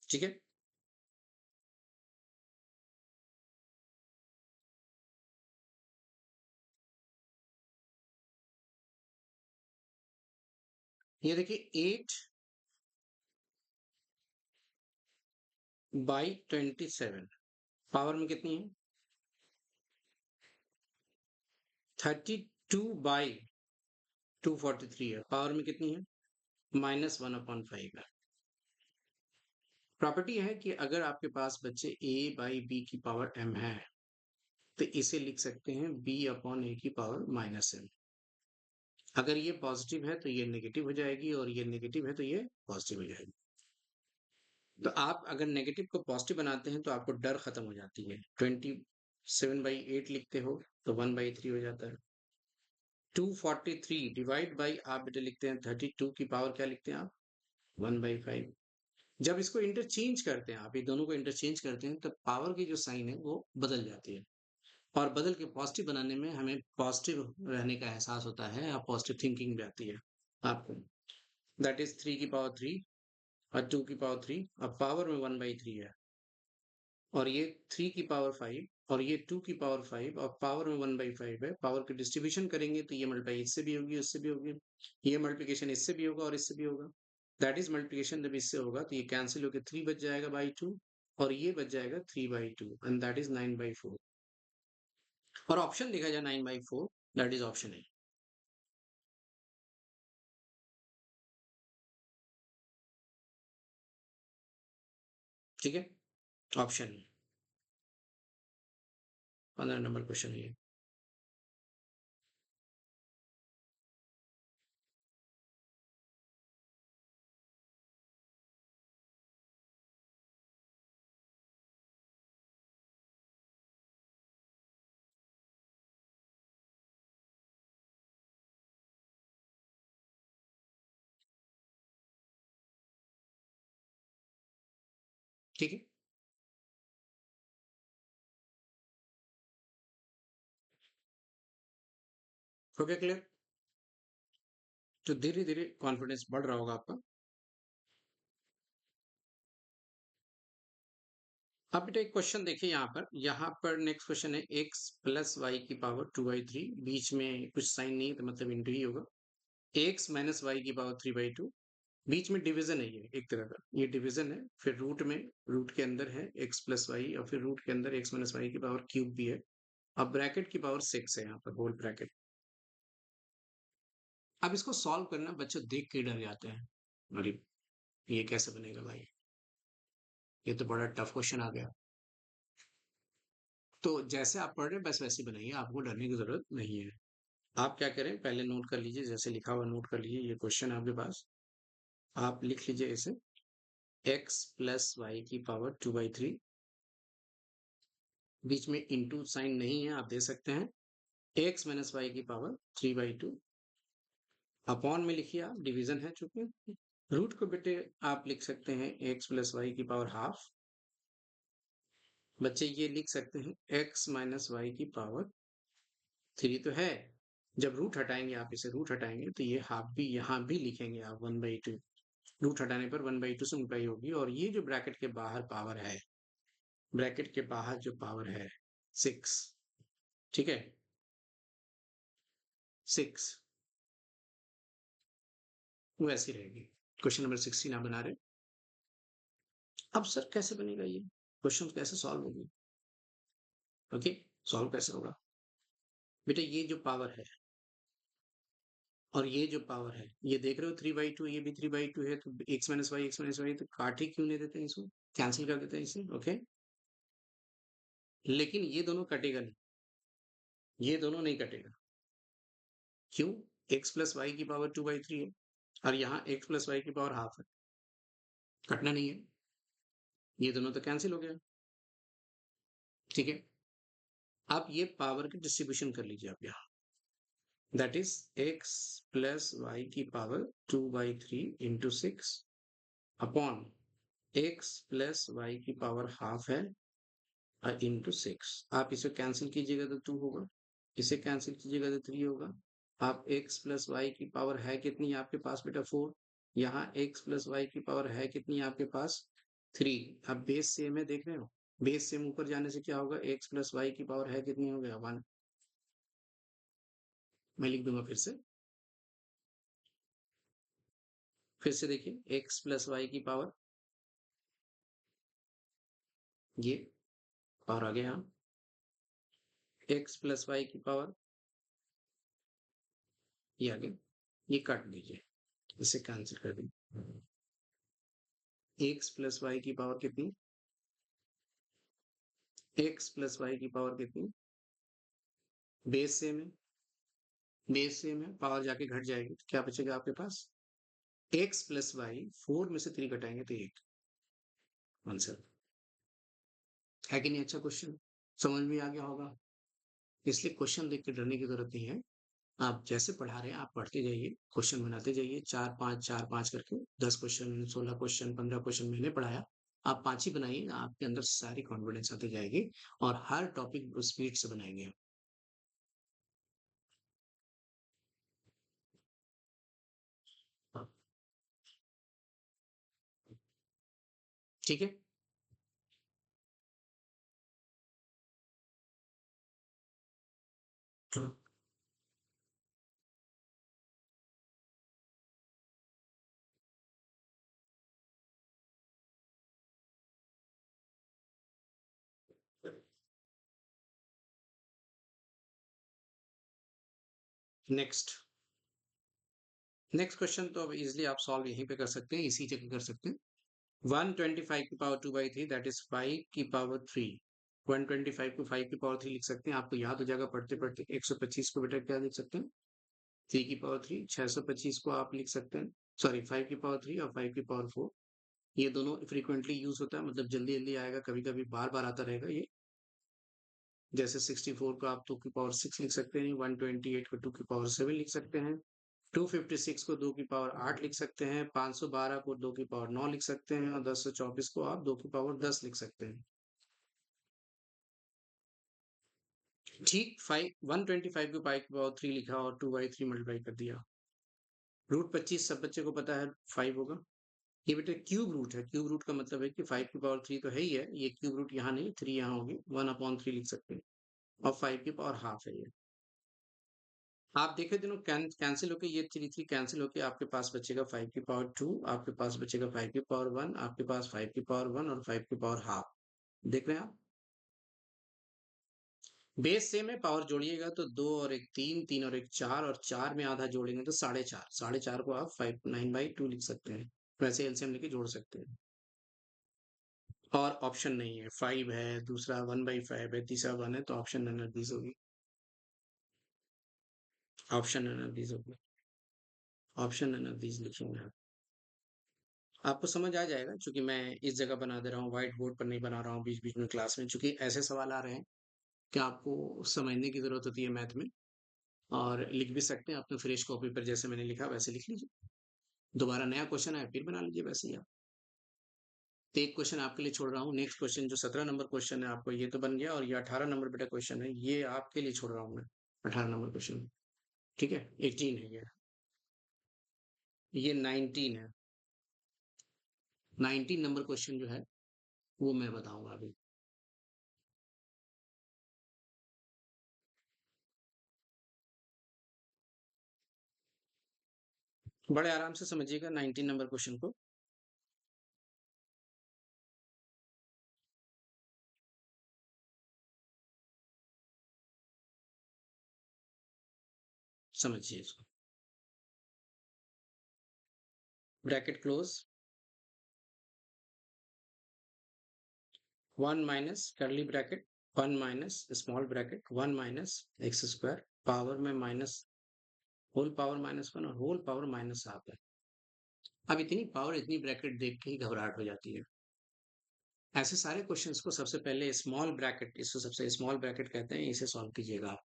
Speaker 1: ठीक है, ये देखिए 8/27 पावर में कितनी है, 32/243 है, पावर में कितनी है, -1/5 है। प्रॉपर्टी है कि अगर आपके पास बच्चे a/b की पावर m है, तो इसे लिख सकते हैं b/a की पावर -m। अगर ये पॉजिटिव है तो ये नेगेटिव हो जाएगी, और ये नेगेटिव है तो ये पॉजिटिव हो जाएगी। तो आप अगर नेगेटिव को पॉजिटिव बनाते हैं तो आपको डर खत्म हो जाती है। 27/8 लिखते हो तो 1/3 हो जाता है। 243 डिवाइड बाई आप बेटा लिखते हैं 32 की पावर क्या लिखते हैं आप, 1/5। जब इसको इंटरचेंज करते हैं आप, ये दोनों को इंटरचेंज करते हैं, तो पावर की जो साइन है वो बदल जाती है, और बदल के पॉजिटिव बनाने में हमें पॉजिटिव रहने का एहसास होता है, और पॉजिटिव थिंकिंग भी आती है आपको। दैट इज 3 की पावर 3 और 2 की पावर 3, अब पावर में 1/3 है, और ये 3 की पावर 5 और ये 2 की पावर 5 और पावर में 1/5 है। पावर की डिस्ट्रीब्यूशन करेंगे तो ये मल्टीप्लाई इससे भी होगी, उससे भी होगी, ये मल्टीप्लिकेशन इससे भी होगा और इससे भी होगा। दैट इज मल्टीप्लिकेशन जब इससे होगा तो ये कैंसिल होकर 3 बच जाएगा बाई 2, और ये बच जाएगा 3/2, एंड दैट इज 9/4। और ऑप्शन देखा जाए 9/4, दैट इज ऑप्शन ए। ठीक है, ऑप्शन ए 15 नंबर क्वेश्चन है ये। ठीक है, हो गया क्लियर। तो धीरे धीरे कॉन्फिडेंस बढ़ रहा होगा आपका। अब बेटा एक क्वेश्चन देखिए यहाँ पर नेक्स्ट क्वेश्चन है x+y की पावर 2/3, बीच में कुछ साइन नहीं है तो मतलब इंटू ही होगा। x - y की पावर 3/2, बीच में डिवीजन है, ये एक तरह का ये डिवीजन है, फिर रूट के अंदर है x+y, और फिर रूट के अंदर x - y की पावर क्यूब भी है। अब ब्रैकेट की पावर 6 है यहाँ पर, होल ब्रैकेट। अब इसको सॉल्व करना बच्चे देख के डर जाते हैं, अरे ये कैसे बनेगा भाई, ये तो बड़ा टफ क्वेश्चन आ गया। तो जैसे आप पढ़ रहे हैं बस वैसे ही बनाइए, आपको डरने की जरूरत नहीं है। आप क्या करें, पहले नोट कर लीजिए, जैसे लिखा हुआ नोट कर लीजिए, ये क्वेश्चन आपके पास, आप लिख लीजिए इसे, x+y की पावर 2/3, बीच में इंटू साइन नहीं है, आप दे सकते हैं, x - y की पावर 3/2, अपॉन में लिखिए, आप डिवीजन है चूंकि, रूट को बेटे आप लिख सकते हैं x+y की पावर हाफ, बच्चे ये लिख सकते हैं x - y की पावर 3 तो है, जब रूट हटाएंगे, आप इसे रूट हटाएंगे तो ये हाफ भी यहाँ भी लिखेंगे आप 1/2, रूट हटाने पर 1/2 से मल्टीप्लाई होगी, और ये जो ब्रैकेट के बाहर पावर है, ब्रैकेट के बाहर जो पावर है 6, ठीक है, 6 वैसी रहेगी। क्वेश्चन नंबर 16 आप बना रहे। अब सर कैसे बनेगा ये क्वेश्चन, कैसे सॉल्व होगी, ओके, सॉल्व कैसे होगा। बेटा ये जो पावर है और ये जो पावर है, ये देख रहे हो 3/2, ये भी 3/2 है, तो x माइनस वाई तो काट ही क्यों नहीं देते हैं इसको, कैंसिल कर देते हैं इसे। ओके, लेकिन ये दोनों कटेगा नहीं, ये दोनों नहीं कटेगा। क्यों? x प्लस वाई की पावर 2/3 है और यहाँ x प्लस वाई की पावर हाफ है, कटना नहीं है, ये दोनों तो कैंसिल हो गया। ठीक है, आप ये पावर की डिस्ट्रीब्यूशन कर लीजिए आप यहाँ, that is x plus Y की power 2/3 into 6 upon x plus Y की पावर हाफ है इंटू 6। आप इसे कैंसिल कीजिएगा तो 2 होगा, इसे कैंसिल कीजिएगा तो 3 होगा। आप x प्लस वाई की पावर है कितनी आपके पास बेटा 4, यहाँ x प्लस वाई की पावर है कितनी आपके पास 3। अब बेस सेम है, देख रहे हो, बेस सेम ऊपर जाने से क्या होगा, x प्लस वाई की पावर है कितनी हो गया 1। मैं लिख दूंगा फिर से देखिए, x प्लस वाई की पावर, ये पावर आ गया यहाँ, x प्लस वाई की पावर ये आ गया, ये काट दीजिए, इसे कैंसिल कर दीजिए। x प्लस वाई की पावर कितनी, x प्लस वाई की पावर कितनी, बेस सेम है, बेस सेम है, पावर जाके घट जाएगी तो क्या बचेगा आपके पास, x प्लस वाई, 4 में से 3 घटाएंगे तो 8 आंसर है कि नहीं। अच्छा क्वेश्चन समझ में आ गया होगा, इसलिए क्वेश्चन देख के डरने की जरूरत नहीं है। आप जैसे पढ़ा रहे हैं आप पढ़ते जाइए, क्वेश्चन बनाते जाइए, 4 5 करके 10 क्वेश्चन, 16 क्वेश्चन, 15 क्वेश्चन मैंने पढ़ाया, आप 5 ही बनाइए, आपके अंदर सारी कॉन्फिडेंस आती जाएगी और हर टॉपिक स्पीड से बनाएंगे। ठीक है, नेक्स्ट नेक्स्ट क्वेश्चन तो अब इजिली आप सॉल्व यहीं पे कर सकते हैं, इसी जगह कर सकते हैं। 125 की पावर 2/3 दैट इज 5 की पावर 3। 125 को 5 की पावर 3 लिख सकते हैं, आपको याद हो जाएगा पढ़ते पढ़ते। 125 को बेटा क्या लिख सकते हैं, 3 की पावर 3। 625 को आप लिख सकते हैं, सॉरी 5 की पावर 3 और 5 की पावर 4, ये दोनों फ्रीक्वेंटली यूज होता है, मतलब जल्दी जल्दी आएगा, कभी कभी बार बार आता रहेगा ये। जैसे 64 को आप 2 की पावर 6 लिख सकते हैं, 128 को 2 की पावर 7 लिख सकते हैं, 256 को 2 की पावर 8 लिख सकते हैं, 512 को 2 की पावर 9 लिख सकते हैं और 1024 को आप 2 की पावर 10 लिख सकते हैं। ठीक 125 को 5 की पावर 3 लिखा और 2/3 मल्टीप्लाई कर दिया। √25 सब बच्चे को पता है 5 होगा। ये बेटा क्यूब रूट है, क्यूब रूट का मतलब है कि 5 की पावर 3 तो है ही है, ये क्यूब रूट यहाँ नहीं, 3 यहाँ होगी, 1/3 लिख सकते हैं और 5 की पावर हाफ है ये। आप देखे दोनों कैंसिल होके, ये 3 3 कैंसिल होके आपके पास बचेगा 5 की पावर 2, आपके पास बचेगा 5 की पावर 1, आपके पास 5 की पावर 1 और 5 की पावर हाफ। देख रहे हैं आप, बेस सेम है, पावर जोड़िएगा तो 2 और 1 3, 3 और 1 4 और 4 में आधा जोड़ेंगे तो 4.5, 4.5 को आप 5 9/2 लिख सकते हैं, वैसे एलसीएम लेके जोड़ सकते हैं। और ऑप्शन नहीं है, 5 है, दूसरा 1/5 है, तीसरा 1 है, तो ऑप्शन नन ऑफ दीज होगी, ऑप्शन नन ऑफ दीज होगी, ऑप्शन नन ऑफ दीज लिखेंगे आप। आपको समझ आ जाएगा, क्योंकि मैं इस जगह बना दे रहा हूँ, व्हाइट बोर्ड पर नहीं बना रहा हूँ बीच बीच में क्लास में, क्योंकि ऐसे सवाल आ रहे हैं कि आपको समझने की जरूरत होती है मैथ में। और लिख भी सकते हैं अपने फ्रेश कॉपी पर, जैसे मैंने लिखा वैसे लिख लीजिए, दोबारा नया क्वेश्चन आए फिर बना लीजिए वैसे ही आप। तो एक क्वेश्चन आपके लिए छोड़ रहा हूँ, नेक्स्ट क्वेश्चन जो 17 नंबर क्वेश्चन है आपको, ये तो बन गया, और ये 18 नंबर बेटा क्वेश्चन है, ये आपके लिए छोड़ रहा हूँ मैं, 18 नंबर क्वेश्चन। ठीक है, 18 है ये 19 है, 19 नंबर क्वेश्चन जो है वो मैं बताऊंगा अभी। बड़े आराम से समझिएगा 19 नंबर क्वेश्चन को। समझिए इसको। Bracket close, 1 minus curly bracket, 1 minus small bracket, 1 minus x square, power में माइनस, होल पावर माइनस 1 और होल पावर माइनस हाफ है। अब इतनी पावर, इतनी ब्रैकेट देख के ही घबराहट हो जाती है। ऐसे सारे क्वेश्चंस को सबसे पहले स्मॉल ब्रैकेट, इसको सबसे स्मॉल ब्रैकेट कहते हैं, इसे सॉल्व कीजिएगा आप।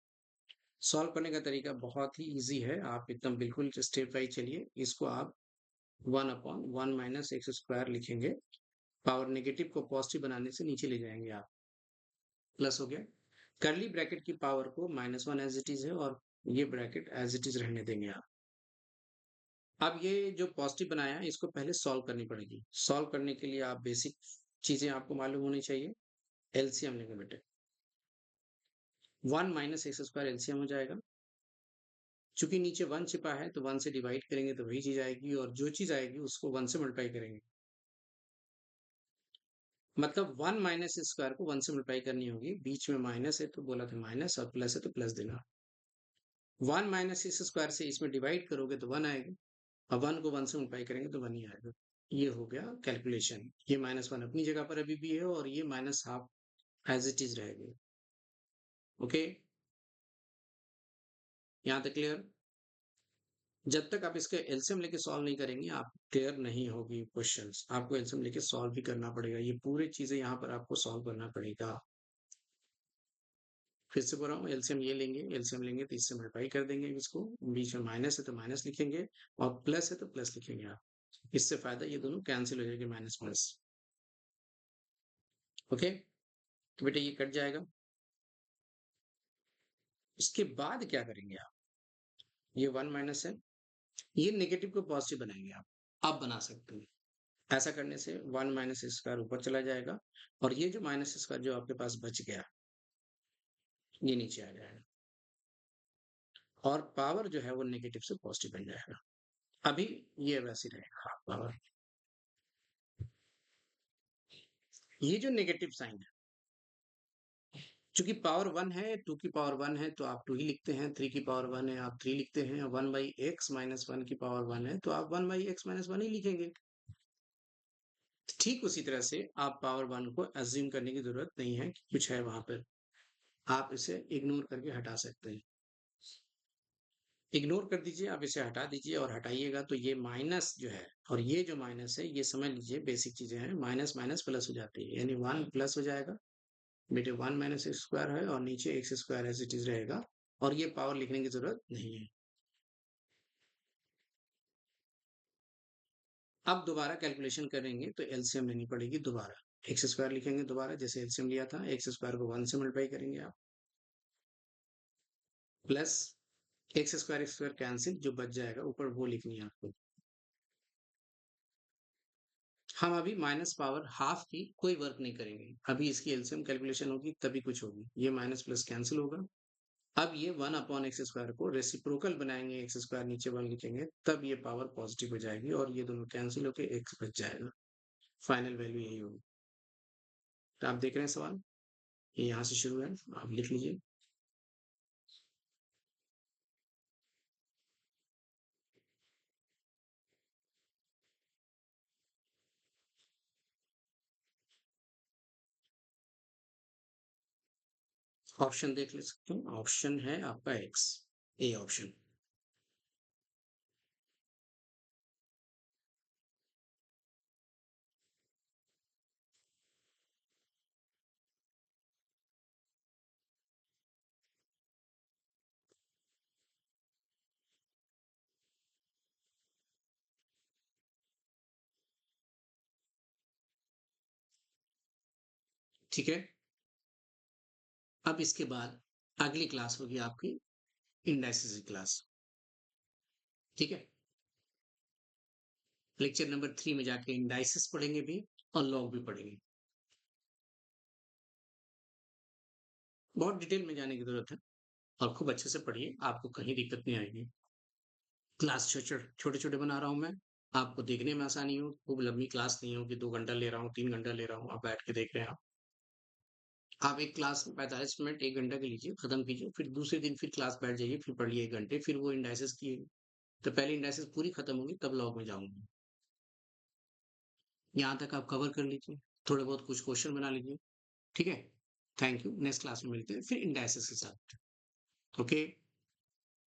Speaker 1: सॉल्व करने का तरीका बहुत ही ईजी है, आप एकदम बिल्कुल स्टेप वाइज चलिए। इसको आप 1 अपॉन 1 माइनस एक्स स्क्वायर लिखेंगे, पावर नेगेटिव को पॉजिटिव बनाने से नीचे ले जाएंगे आप, प्लस हो गया। कर्ली ब्रैकेट की पावर को -1 एज इट इज है और ये ब्रैकेट एज इट इज रहने देंगे आप। अब ये जो पॉजिटिव बनाया है इसको पहले सॉल्व करनी पड़ेगी। सॉल्व करने के लिए आप बेसिक चीजें आपको मालूम होनी चाहिए। एलसीएम लेंगे बेटे, 1 माइनस एक्स स्क्वायर एलसीएम हो जाएगा। चूंकि नीचे 1 छिपा है तो 1 से डिवाइड करेंगे तो वही चीज आएगी, और जो चीज आएगी उसको 1 से मल्टीप्लाई करेंगे। मतलब 1 माइनस स्क्वायर को 1 से मल्टीप्लाई करनी होगी, बीच में माइनस है तो बोला था माइनस, और प्लस है तो प्लस देना। 1 माइनस इस स्क्वायर से इसमें डिवाइड करोगे तो 1 आएगा, और 1 को 1 से मल्टीप्लाई करेंगे तो 1 ही आएगा। ये हो गया कैलकुलेशन। ये -1 अपनी जगह पर अभी भी है और ये minus half as it is रहेगी। ओके, यहाँ तक क्लियर? जब तक आप इसके एलसीएम लेके सॉल्व नहीं करेंगे, आप क्लियर नहीं होगी क्वेश्चंस। आपको एलसीएम लेके सॉल्व भी करना पड़ेगा, ये पूरी चीजें यहाँ पर आपको सॉल्व करना पड़ेगा। फिर से बोल रहा हूँ, एलसीएम ये लेंगे, एलसीएम लेंगे तो इससे मल्टीप्लाई कर देंगे इसको, बीच में माइनस है तो माइनस लिखेंगे, और प्लस है तो प्लस लिखेंगे आप। इससे फायदा ये दोनों कैंसिल हो जाएंगे, माइनस प्लस। ओके, तो बेटा ये कट जाएगा। इसके बाद क्या करेंगे आप, ये 1 माइनस है, ये नेगेटिव को पॉजिटिव बनाएंगे आप बना सकते हैं। ऐसा करने से 1 माइनस स्क्वायर ऊपर चला जाएगा, और ये जो माइनस स्क्वायर जो आपके पास बच गया, ये नीचे आ जाएगा, और पावर जो है वो नेगेटिव से पॉजिटिव बन जाएगा। अभी ये वैसे रहेगा हाफ पावर। ये जो नेगेटिव साइन है, चूंकि पावर 1 है, 2 की पावर 1 है तो आप 2 ही लिखते हैं, 3 की पावर 1 है आप 3 लिखते हैं, 1 बाई एक्स माइनस 1 की पावर 1 है तो आप 1 बाई एक्स माइनस 1 ही लिखेंगे। ठीक उसी तरह से आप पावर 1 को अज्यूम करने की जरूरत नहीं है कि कुछ है वहां पर, आप इसे इग्नोर करके हटा सकते हैं। इग्नोर कर दीजिए, आप इसे हटा दीजिए, और हटाइएगा तो ये माइनस जो है और ये जो माइनस है, ये समझ लीजिए बेसिक चीजें हैं, माइनस माइनस प्लस हो जाती है, यानी 1 प्लस हो जाएगा। बेटे 1 माइनस एक्स स्क्वायर है और नीचे X square as it is रहेगा, और ये पावर लिखने की जरूरत नहीं है। अब दोबारा कैलकुलेशन करेंगे तो एलसीएम लेनी पड़ेगी दोबारा। एक्स स्क्वायर लिखेंगे दोबारा, जैसे एलसीएम लिया था, एक्स स्क्वायर को 1 से मल्टीप्लाई करेंगे आप, प्लस एक्स स्क्वायर कैंसिल, जो बच जाएगा ऊपर वो लिखनी है आपको। हम अभी माइनस पावर हाफ की कोई वर्क नहीं करेंगे, अभी इसकी एलसीएम कैलकुलेशन होगी तभी कुछ होगी। ये माइनस प्लस कैंसिल होगा। अब ये 1 अपॉन एक्स स्क्वायर को रेसिप्रोकल बनाएंगे, एक्स स्क्वायर नीचे 1 लिखेंगे, तब ये पावर पॉजिटिव हो जाएगी और ये दोनों कैंसिल होकर एक्स बच जाएगा। फाइनल वैल्यू यही होगी। तो आप देख रहे हैं सवाल, ये यहाँ से शुरू है, आप लिख लीजिए। ऑप्शन देख ले सकते हो, ऑप्शन है आपका एक्स, ए ऑप्शन। ठीक है, अब इसके बाद अगली क्लास होगी आपकी इंडाइसिस की क्लास। ठीक है, लेक्चर नंबर 3 में जाके इंडाइसिस पढ़ेंगे भी और लॉग भी पढ़ेंगे। बहुत डिटेल में जाने की जरूरत है, और खूब अच्छे से पढ़िए, आपको कहीं दिक्कत नहीं आएगी। क्लास छोटे छोटे बना रहा हूँ मैं, आपको देखने में आसानी हो, खूब लंबी क्लास नहीं हो कि 2 घंटा ले रहा हूँ 3 घंटा ले रहा हूँ, आप बैठ के देख रहे हैं आप। आप एक क्लास 45 मिनट 1 घंटा की लीजिए, खत्म कीजिए, फिर दूसरे दिन फिर क्लास बैठ जाइए, फिर पढ़िए 1 घंटे, फिर वो इंडाइसिस की तो पहले इंडाइसिस पूरी खत्म होगी तब लॉग में जाऊँगा। यहाँ तक आप कवर कर लीजिए, थोड़े बहुत कुछ क्वेश्चन बना लीजिए, ठीक है? थैंक यू, नेक्स्ट क्लास में मिलते हैं फिर इंडाइसिस के साथ, ओके?